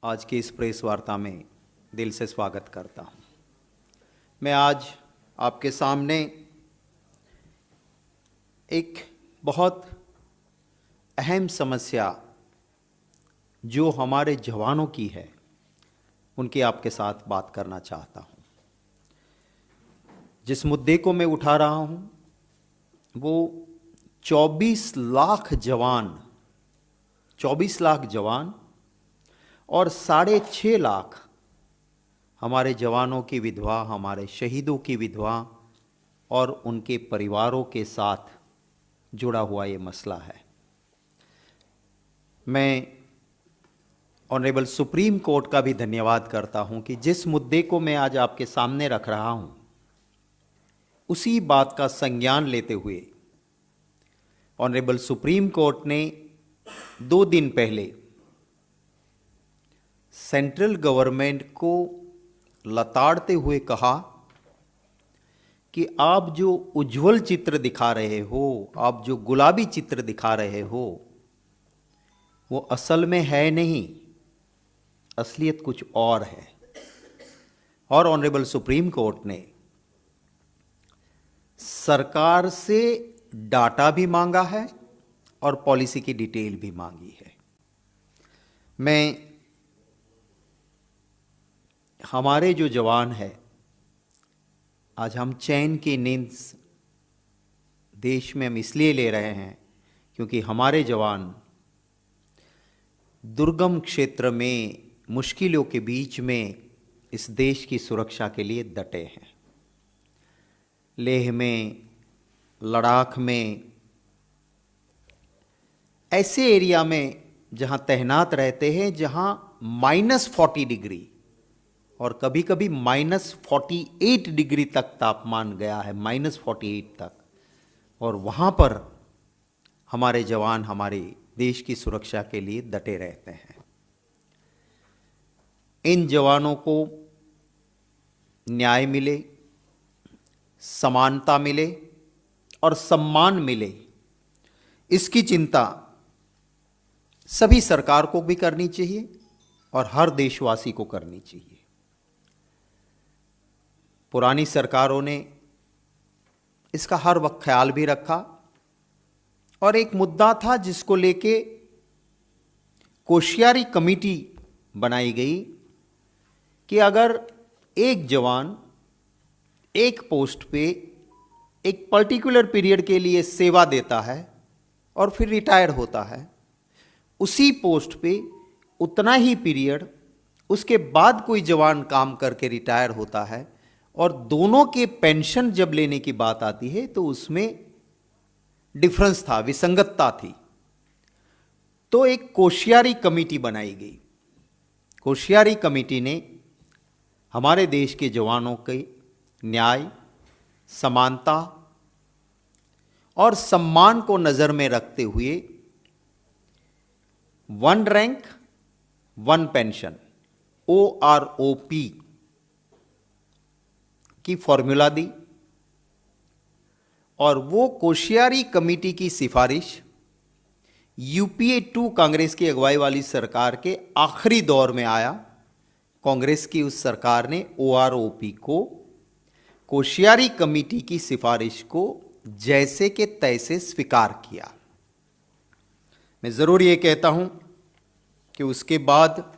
आज की इस प्रेस वार्ता में दिल से स्वागत करता हूं। मैं आज आपके सामने एक बहुत अहम समस्या जो हमारे जवानों की है उनकी आपके साथ बात करना चाहता हूं। जिस मुद्दे को मैं उठा रहा हूं वो 24 लाख जवान और 6.5 लाख हमारे जवानों की विधवा, हमारे शहीदों की विधवा और उनके परिवारों के साथ जुड़ा हुआ ये मसला है। मैं ऑनरेबल सुप्रीम कोर्ट का भी धन्यवाद करता हूं कि जिस मुद्दे को मैं आज आपके सामने रख रहा हूं उसी बात का संज्ञान लेते हुए ऑनरेबल सुप्रीम कोर्ट ने 2 दिन पहले सेंट्रल गवर्नमेंट को लताड़ते हुए कहा कि आप जो उज्जवल चित्र दिखा रहे हो, आप जो गुलाबी चित्र दिखा रहे हो, वो असल में है नहीं, असलियत कुछ और है। और ऑनरेबल सुप्रीम कोर्ट ने सरकार से डाटा भी मांगा है और पॉलिसी की डिटेल भी मांगी है। मैं हमारे जो जवान हैं, आज हम चैन की नींद देश में हम इसलिए ले रहे हैं क्योंकि हमारे जवान दुर्गम क्षेत्र में मुश्किलों के बीच में इस देश की सुरक्षा के लिए डटे हैं। लेह में, लद्दाख में, ऐसे एरिया में जहां तैनात रहते हैं जहां -40 डिग्री और कभी कभी -48 डिग्री तक तापमान गया है, -48 तक, और वहाँ पर हमारे जवान हमारे देश की सुरक्षा के लिए डटे रहते हैं। इन जवानों को न्याय मिले, समानता मिले और सम्मान मिले, इसकी चिंता सभी सरकार को भी करनी चाहिए और हर देशवासी को करनी चाहिए। पुरानी सरकारों ने इसका हर वक्त ख्याल भी रखा और एक मुद्दा था जिसको लेके कोश्यारी कमेटी बनाई गई कि अगर एक जवान एक पोस्ट पे एक पर्टिकुलर पीरियड के लिए सेवा देता है और फिर रिटायर होता है, उसी पोस्ट पे उतना ही पीरियड उसके बाद कोई जवान काम करके रिटायर होता है और दोनों के पेंशन जब लेने की बात आती है तो उसमें डिफरेंस था, विसंगतता थी। तो एक कोश्यारी कमेटी बनाई गई। कोश्यारी कमेटी ने हमारे देश के जवानों के न्याय, समानता और सम्मान को नजर में रखते हुए 1 रैंक 1 पेंशन OROP की फॉर्मूला दी और वो कोश्यारी कमेटी की सिफारिश UPA 2 कांग्रेस की अगुवाई वाली सरकार के आखिरी दौर में आया। कांग्रेस की उस सरकार ने OROP को, कोश्यारी कमेटी की सिफारिश को जैसे के तैसे स्वीकार किया। मैं जरूर ये कहता हूं कि उसके बाद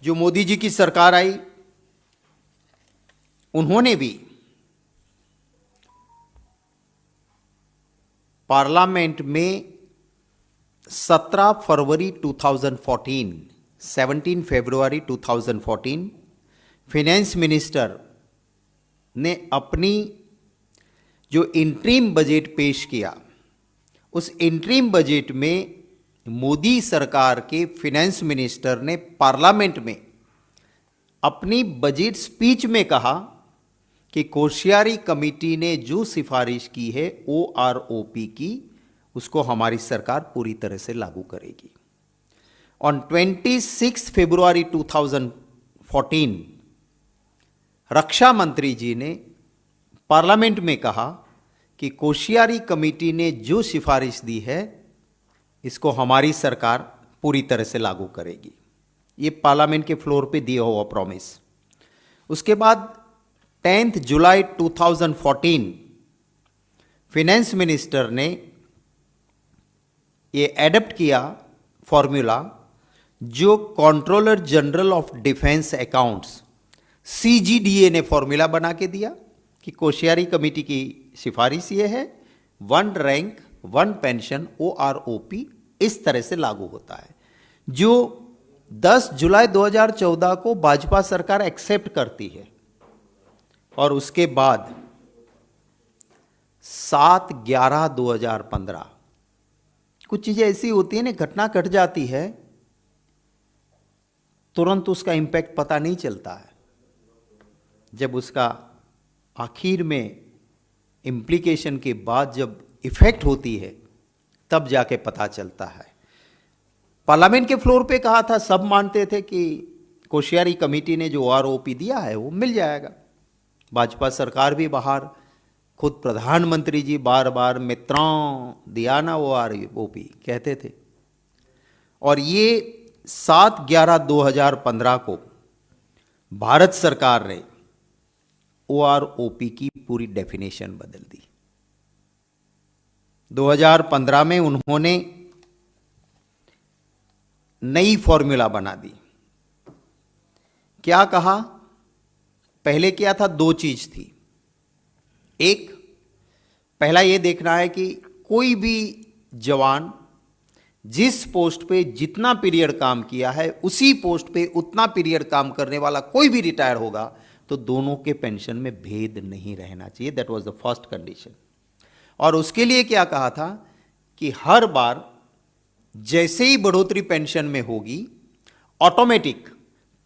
जो मोदी जी की सरकार आई उन्होंने भी पार्लियामेंट में 17 फरवरी 2014, 17 फरवरी 2014 फाइनेंस मिनिस्टर ने अपनी जो इंटरिम बजट पेश किया, उस इंटरिम बजट में मोदी सरकार के फाइनेंस मिनिस्टर ने पार्लियामेंट में अपनी बजट स्पीच में कहा कि कोश्यारी कमेटी ने जो सिफारिश की है OROP की, उसको हमारी सरकार पूरी तरह से लागू करेगी। ऑन 26 फरवरी 2014 रक्षा मंत्री जी ने पार्लियामेंट में कहा कि कोश्यारी कमेटी ने जो सिफारिश दी है इसको हमारी सरकार पूरी तरह से लागू करेगी। ये पार्लियामेंट के फ्लोर पे दिया हुआ प्रॉमिस। उसके बाद 10 जुलाई 2014 फिनेंस मिनिस्टर ने ये एडप्ट किया फॉर्मूला, जो controller general of defence accounts CGDA ने फॉर्मूला बना के दिया कि कोश्यारी कमेटी की सिफारिश ये है, 1 रैंक 1 पेंशन OROP इस तरह से लागू होता है, जो 10 जुलाई 2014 को भाजपा सरकार एक्सेप्ट करती है। और उसके बाद 7/11/2015 कुछ चीजें ऐसी होती है ना, घटना घट जाती है, तुरंत उसका इंपैक्ट पता नहीं चलता है। जब उसका आखिर में इम्प्लीकेशन के बाद जब इफेक्ट होती है, तब जाके पता चलता है। पार्लियामेंट के फ्लोर पे कहा था, सब मानते थे कि कोश्यारी कमेटी ने जो OROP दिया है वो मिल जाएगा। भाजपा सरकार भी बाहर, खुद प्रधानमंत्री जी बार बार मित्रों दिया ना OROP कहते थे। और ये 7/11/2015 को भारत सरकार ने OROP की पूरी डेफिनेशन बदल दी। 2015 में उन्होंने नई फॉर्मूला बना दी। क्या कहा? पहले क्या था, 2 चीज थी। एक, पहला ये देखना है कि कोई भी जवान जिस पोस्ट पे जितना पीरियड काम किया है, उसी पोस्ट पे उतना पीरियड काम करने वाला कोई भी रिटायर होगा तो दोनों के पेंशन में भेद नहीं रहना चाहिए। That was the first condition. और उसके लिए क्या कहा था कि हर बार जैसे ही बढ़ोतरी पेंशन में होगी, ऑटोमेटिक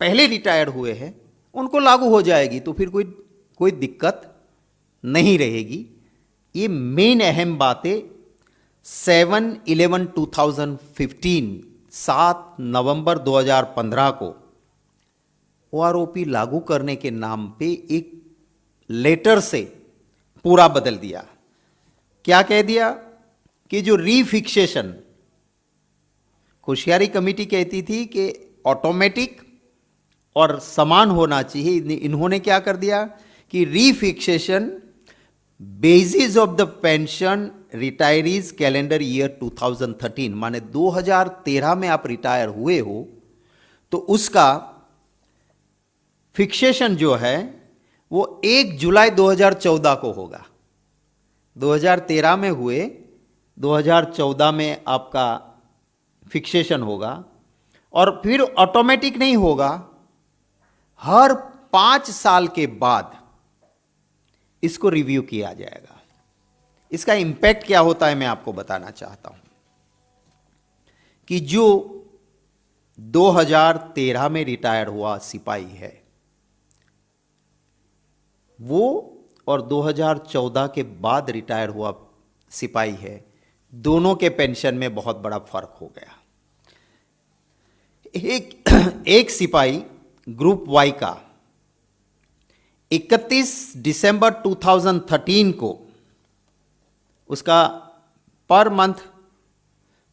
पहले रिटायर हुए हैं उनको लागू हो जाएगी, तो फिर कोई दिक्कत नहीं रहेगी। ये मेन अहम बातें 7/11/2015 7 नवंबर 2015 को OROP लागू करने के नाम पे एक लेटर से पूरा बदल दिया। क्या कह दिया कि जो रीफिक्सेशन, कोश्यारी कमेटी कहती थी कि ऑटोमेटिक और समान होना चाहिए, इन्होंने क्या कर दिया कि refixation basis of the pension retirees calendar year 2013, माने 2013 में आप रिटायर हुए हो तो उसका फिक्सेशन जो है वो 1 जुलाई 2014 को होगा। 2013 में हुए, 2014 में आपका फिक्सेशन होगा। और फिर ऑटोमेटिक नहीं होगा, हर 5 साल के बाद इसको रिव्यू किया जाएगा। इसका इंपैक्ट क्या होता है मैं आपको बताना चाहता हूं कि जो 2013 में रिटायर हुआ सिपाही है वो, और 2014 के बाद रिटायर हुआ सिपाही है, दोनों के पेंशन में बहुत बड़ा फर्क हो गया। एक सिपाही ग्रुप वाई का 31 दिसंबर 2013 को उसका पर मंथ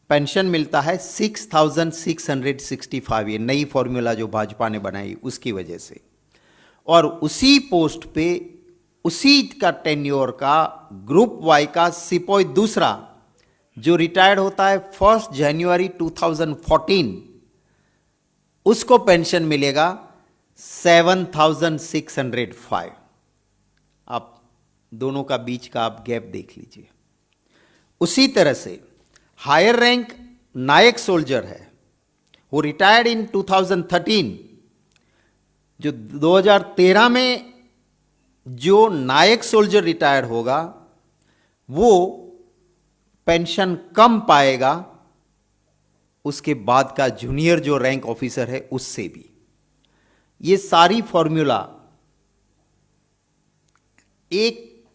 पेंशन मिलता है 6,665। ये नई फॉर्मूला जो भाजपा ने बनाई उसकी वजह से। और उसी पोस्ट पे उसी का टेन्योर का ग्रुप वाई का सिपाही दूसरा जो रिटायर्ड होता है 1 जनवरी 2014, उसको पेंशन मिलेगा 7,605। आप दोनों का बीच का आप गैप देख लीजिए। उसी तरह से हायर रैंक नायक सोल्जर है, वो रिटायर्ड इन 2013। जो 2013 में जो नायक सोल्जर रिटायर्ड होगा वो पेंशन कम पाएगा उसके बाद का जूनियर जो रैंक ऑफिसर है उससे भी। ये सारी फॉर्मूला एक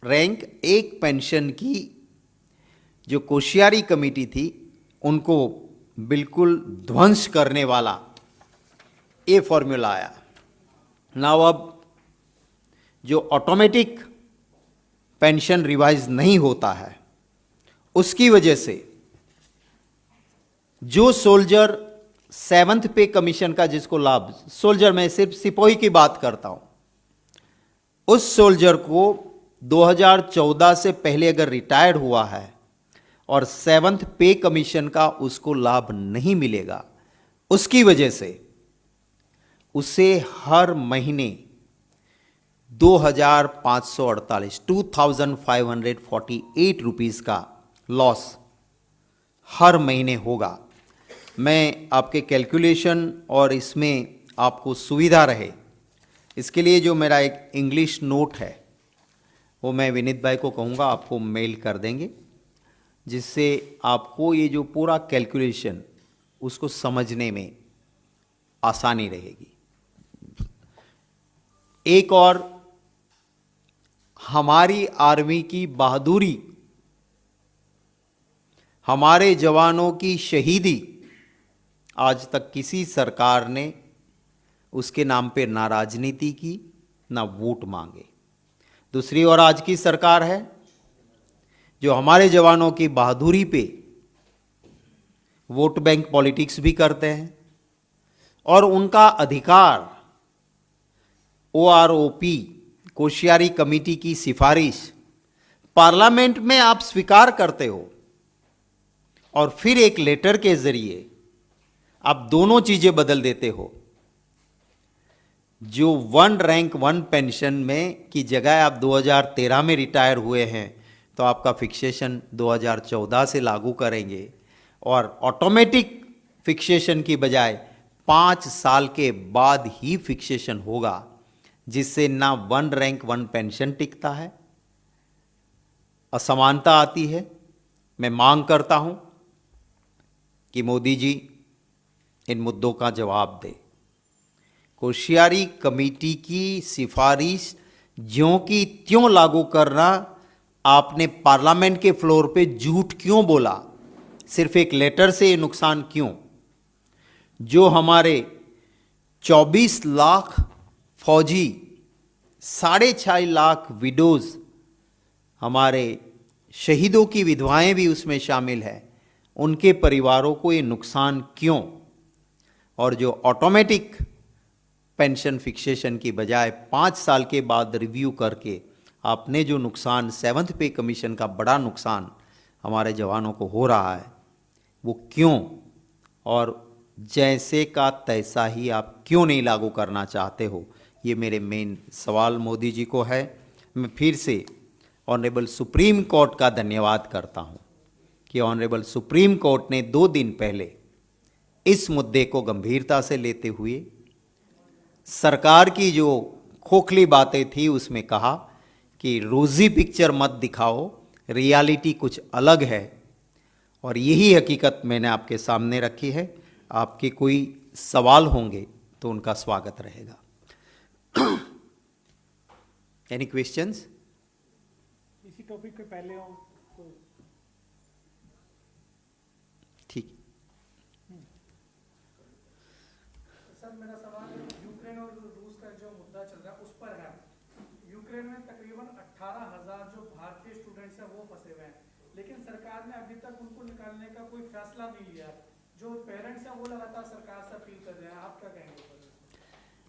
रैंक एक पेंशन की जो कोश्यारी कमेटी थी उनको बिल्कुल ध्वंस करने वाला ये फॉर्मूला आया। नाउ अब जो ऑटोमेटिक पेंशन रिवाइज नहीं होता है उसकी वजह से जो सोल्जर 7th पे कमीशन का जिसको लाभ, सोल्जर में सिर्फ सिपाही की बात करता हूं, उस सोल्जर को 2014 से पहले अगर रिटायर्ड हुआ है और 7th पे कमीशन का उसको लाभ नहीं मिलेगा, उसकी वजह से उसे हर महीने 2548 रुपीस का लॉस हर महीने होगा। मैं आपके कैलकुलेशन और इसमें आपको सुविधा रहे, इसके लिए जो मेरा एक इंग्लिश नोट है वो मैं विनीत भाई को कहूँगा आपको मेल कर देंगे, जिससे आपको ये जो पूरा कैलकुलेशन उसको समझने में आसानी रहेगी। एक और हमारी आर्मी की बहादुरी, हमारे जवानों की शहीदी, आज तक किसी सरकार ने उसके नाम पे ना राजनीति की ना वोट मांगे। दूसरी ओर आज की सरकार है जो हमारे जवानों की बहादुरी पे वोट बैंक पॉलिटिक्स भी करते हैं और उनका अधिकार OROP कोशियारी कमेटी की सिफारिश पार्लियामेंट में आप स्वीकार करते हो और फिर एक लेटर के जरिए आप दोनों चीजें बदल देते हो। जो 1 रैंक 1 पेंशन में की जगह आप 2013 में रिटायर हुए हैं तो आपका फिक्सेशन 2014 से लागू करेंगे और ऑटोमेटिक फिक्सेशन की बजाय 5 साल के बाद ही फिक्सेशन होगा, जिससे ना 1 रैंक 1 पेंशन टिकता है, असमानता आती है। मैं मांग करता हूं कि मोदी जी इन मुद्दों का जवाब दें। कोशियारी कमेटी की सिफारिश ज्यों की त्यों लागू करना, आपने पार्लियामेंट के फ्लोर पे झूठ क्यों बोला? सिर्फ एक लेटर से ये नुकसान क्यों? जो हमारे 24 लाख फौजी, 6.5 लाख विडोज, हमारे शहीदों की विधवाएं भी उसमें शामिल है, उनके परिवारों को ये नुकसान क्यों? और जो ऑटोमेटिक पेंशन फिक्सेशन की बजाय 5 साल के बाद रिव्यू करके आपने जो नुकसान 7th पे कमीशन का बड़ा नुकसान हमारे जवानों को हो रहा है वो क्यों? और जैसे का तैसा ही आप क्यों नहीं लागू करना चाहते हो? ये मेरे मेन सवाल मोदी जी को है। मैं फिर से ऑनरेबल सुप्रीम कोर्ट का धन्यवाद करता हूँ कि ऑनरेबल सुप्रीम कोर्ट ने 2 दिन पहले इस मुद्दे को गंभीरता से लेते हुए सरकार की जो खोखली बातें थी उसमें कहा कि रोजी पिक्चर मत दिखाओ, रियलिटी कुछ अलग है, और यही हकीकत मैंने आपके सामने रखी है। आपके कोई सवाल होंगे तो उनका स्वागत रहेगा। Any questions? इसी टॉपिक पे पहले हो तो ठीक। सर मेरा सवाल यूक्रेन और रूस का जो मुद्दा चल रहा है उस पर है। यूक्रेन में तकरीबन 18,000 जो भारतीय स्टूडेंट्स हैं वो फंसे हुए हैं, लेकिन सरकार ने अभी तक उनको निकालने का कोई फैसला नहीं लिया। जो पेरेंट्स हैं वो लगातार सरकार से अपील कर रहे हैं, आप क्या कहेंगे?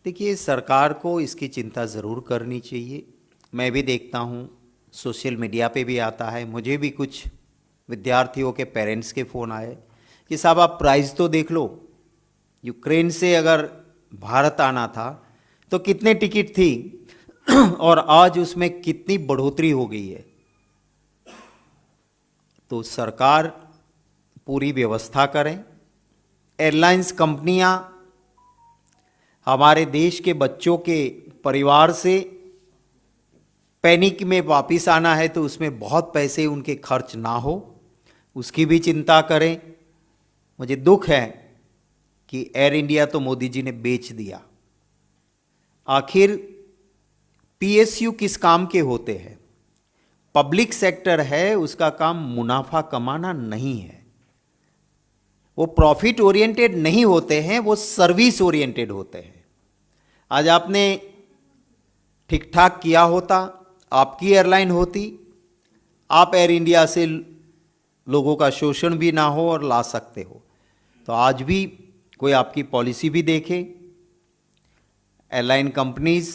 देखिए, सरकार को इसकी चिंता ज़रूर करनी चाहिए। मैं भी देखता हूँ, सोशल मीडिया पे भी आता है, मुझे भी कुछ विद्यार्थियों के पेरेंट्स के फ़ोन आए कि साहब आप प्राइस तो देख लो, यूक्रेन से अगर भारत आना था तो कितने टिकट थी और आज उसमें कितनी बढ़ोतरी हो गई है। तो सरकार पूरी व्यवस्था करें, एयरलाइंस कंपनियां हमारे देश के बच्चों के परिवार से पैनिक में वापस आना है तो उसमें बहुत पैसे उनके खर्च ना हो, उसकी भी चिंता करें। मुझे दुख है कि एयर इंडिया तो मोदी जी ने बेच दिया। आखिर PSU किस काम के होते हैं? पब्लिक सेक्टर है, उसका काम मुनाफा कमाना नहीं है। वो प्रॉफिट ओरिएंटेड नहीं होते हैं, वो सर्विस ओरिएंटेड होते हैं। आज आपने ठीक ठाक किया होता, आपकी एयरलाइन होती, आप एयर इंडिया से लोगों का शोषण भी ना हो और ला सकते हो। तो आज भी कोई आपकी पॉलिसी भी देखे, एयरलाइन कंपनीज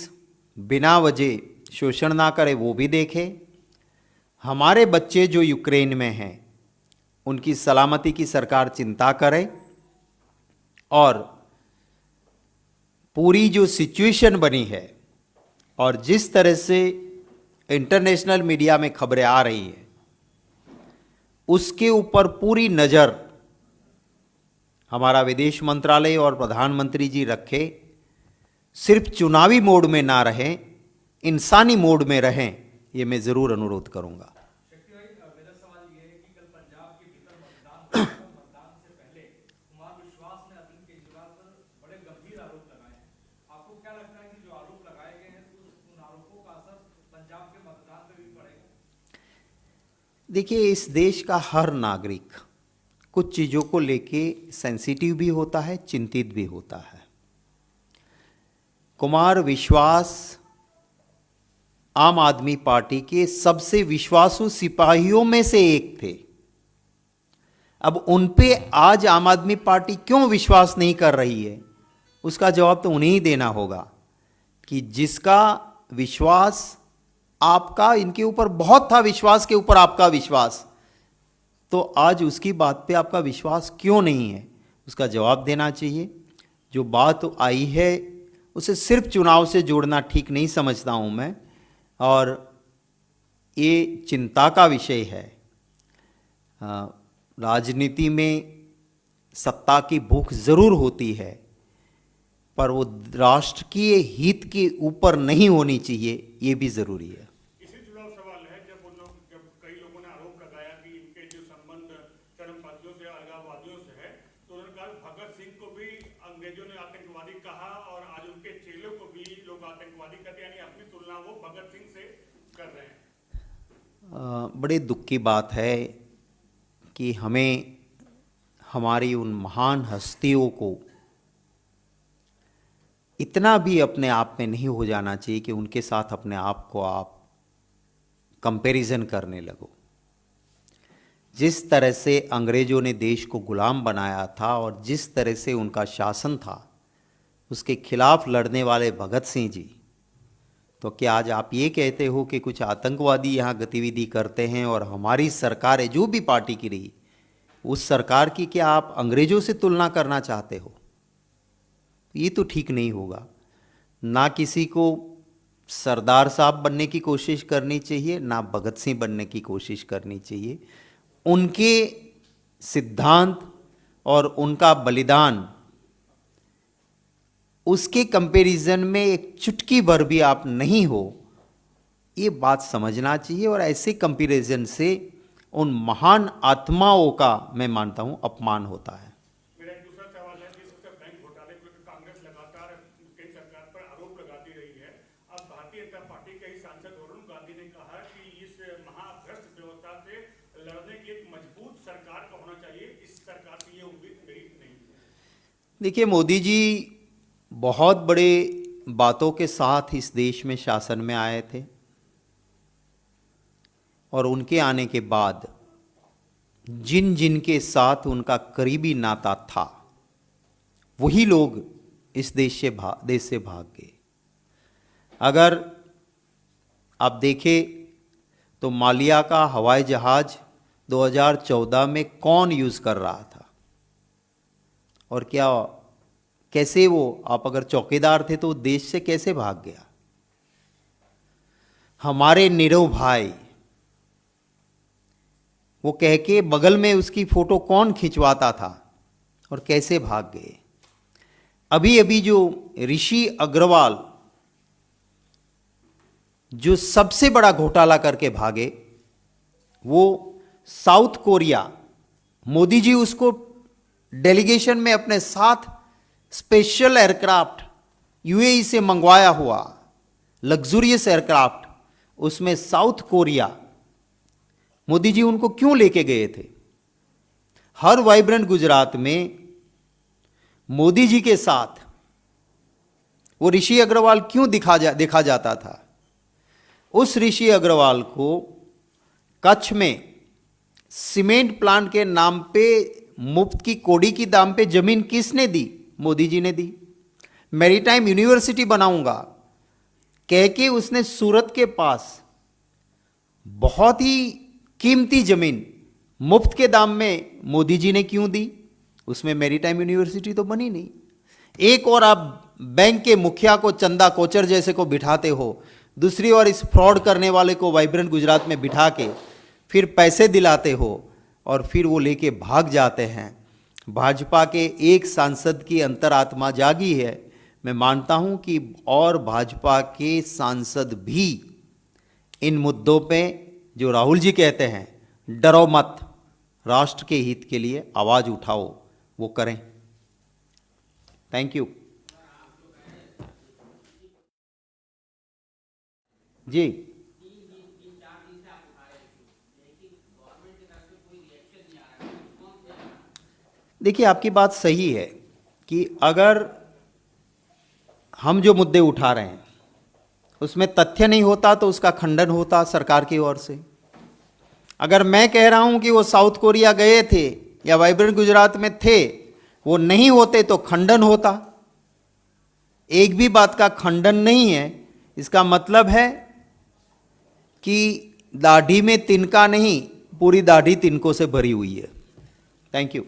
बिना वजह शोषण ना करे वो भी देखे, हमारे बच्चे जो यूक्रेन में हैं उनकी सलामती की सरकार चिंता करे, और पूरी जो सिचुएशन बनी है और जिस तरह से इंटरनेशनल मीडिया में खबरें आ रही हैं उसके ऊपर पूरी नज़र हमारा विदेश मंत्रालय और प्रधानमंत्री जी रखे, सिर्फ चुनावी मोड में ना रहें, इंसानी मोड में रहें, ये मैं ज़रूर अनुरोध करूंगा। मेरा सवाल ये है कि कल पंजाब के भीतर मतदान से पहले कुमार विश्वास ने अरविंद केजरीवाल पर बड़े गंभीर आरोप लगाए हैं। आपको क्या लगता है कि जो आरोप लगाए गए हैं उन आरोपों का असर पंजाब के मतदान पे भी पड़ेगा? देखिए, इस देश का हर नागरिक कुछ चीज़ों को लेके सेंसिटिव भी होता है, चिंतित भी होता है। कुमार विश्वास आम आदमी पार्टी के सबसे विश्वासु सिपाहियों में से एक थे। अब उन पे आज आम आदमी पार्टी क्यों विश्वास नहीं कर रही है, उसका जवाब तो उन्हें ही देना होगा कि जिसका विश्वास आपका इनके ऊपर बहुत था, विश्वास के ऊपर आपका विश्वास, तो आज उसकी बात पे आपका विश्वास क्यों नहीं है, उसका जवाब देना चाहिए। जो बात आई है उसे सिर्फ चुनाव से जोड़ना ठीक नहीं समझता हूँ मैं, और ये चिंता का विषय है। राजनीति में सत्ता की भूख ज़रूर होती है, पर वो राष्ट्र के हित के ऊपर नहीं होनी चाहिए, ये भी ज़रूरी है। इसी जुड़ा सवाल है, जब कई लोगों ने आरोप लगाया कि इनके जो संबंध चरमपंथियों से, अलगाववादियों से है, तो उन्होंने कहा भगत सिंह को भी अंग्रेजों ने आतंकवादी कहा और आज उनके चेलों को भी लोग आतंकवादी कहते हैं, यानी अपनी तुलना वो भगत सिंह से कर रहे हैं। बड़े दुख की बात है कि हमें हमारी उन महान हस्तियों को इतना भी अपने आप में नहीं हो जाना चाहिए कि उनके साथ अपने आप को आप कंपैरिजन करने लगो। जिस तरह से अंग्रेजों ने देश को गुलाम बनाया था और जिस तरह से उनका शासन था, उसके खिलाफ लड़ने वाले भगत सिंह जी, तो क्या आज आप ये कहते हो कि कुछ आतंकवादी यहाँ गतिविधि करते हैं और हमारी सरकार है जो भी पार्टी की रही, उस सरकार की क्या आप अंग्रेजों से तुलना करना चाहते हो? ये तो ठीक नहीं होगा। ना किसी को सरदार साहब बनने की कोशिश करनी चाहिए, ना भगत सिंह बनने की कोशिश करनी चाहिए। उनके सिद्धांत और उनका बलिदान, उसके कंपैरिजन में एक चुटकी भर भी आप नहीं हो, ये बात समझना चाहिए। और ऐसे कंपैरिजन से उन महान आत्माओं का मैं मानता हूं अपमान होता है। मेरा एक दूसरा सवाल है, जिस वक्त बैंक घोटाले को कांग्रेस लगातार केंद्र सरकार पर आरोप लगाती रही है, अब भारतीय जनता पार्टी के ही सांसद वरुण गांधी ने कहा कि इस महाभ्रष्ट व्यवस्था से लड़ने की एक मजबूत सरकार का होना चाहिए। इस सरकार की ये उम्मीद मेरी नहीं है। देखिए, मोदी जी बहुत बड़े बातों के साथ इस देश में शासन में आए थे, और उनके आने के बाद जिन जिन के साथ उनका करीबी नाता था, वही लोग इस देश से भाग गए। अगर आप देखें तो मालिया का हवाई जहाज 2014 में कौन यूज़ कर रहा था, और क्या कैसे वो, आप अगर चौकीदार थे तो देश से कैसे भाग गया? हमारे नीरव भाई, वो कह के बगल में उसकी फोटो कौन खिंचवाता था और कैसे भाग गए? अभी अभी जो ऋषि अग्रवाल जो सबसे बड़ा घोटाला करके भागे, वो साउथ कोरिया, मोदी जी उसको डेलीगेशन में अपने साथ स्पेशल एयरक्राफ्ट यूएई से मंगवाया हुआ लग्जूरियस एयरक्राफ्ट, उसमें साउथ कोरिया मोदी जी उनको क्यों लेके गए थे? हर वाइब्रेंट गुजरात में मोदी जी के साथ वो ऋषि अग्रवाल क्यों देखा जाता था? उस ऋषि अग्रवाल को कच्छ में सीमेंट प्लांट के नाम पे मुफ्त की कौड़ी की दाम पे जमीन किसने दी? मोदी जी ने दी। मैरीटाइम यूनिवर्सिटी बनाऊंगा कह के उसने सूरत के पास बहुत ही कीमती जमीन मुफ्त के दाम में मोदी जी ने क्यों दी? उसमें मैरीटाइम यूनिवर्सिटी तो बनी नहीं। एक और आप बैंक के मुखिया को चंदा कोचर जैसे को बिठाते हो, दूसरी ओर इस फ्रॉड करने वाले को वाइब्रेंट गुजरात में बिठा के फिर पैसे दिलाते हो और फिर वो लेके भाग जाते हैं। भाजपा के एक सांसद की अंतरात्मा जागी है। मैं मानता हूं कि और भाजपा के सांसद भी इन मुद्दों पे जो राहुल जी कहते हैं डरो मत, राष्ट्र के हित के लिए आवाज उठाओ, वो करें। थैंक यू जी। देखिए, आपकी बात सही है कि अगर हम जो मुद्दे उठा रहे हैं उसमें तथ्य नहीं होता तो उसका खंडन होता सरकार की ओर से। अगर मैं कह रहा हूं कि वो साउथ कोरिया गए थे या वाइब्रेंट गुजरात में थे, वो नहीं होते तो खंडन होता। एक भी बात का खंडन नहीं है। इसका मतलब है कि दाढ़ी में तिनका नहीं, पूरी दाढ़ी तिनकों से भरी हुई है। Thank you.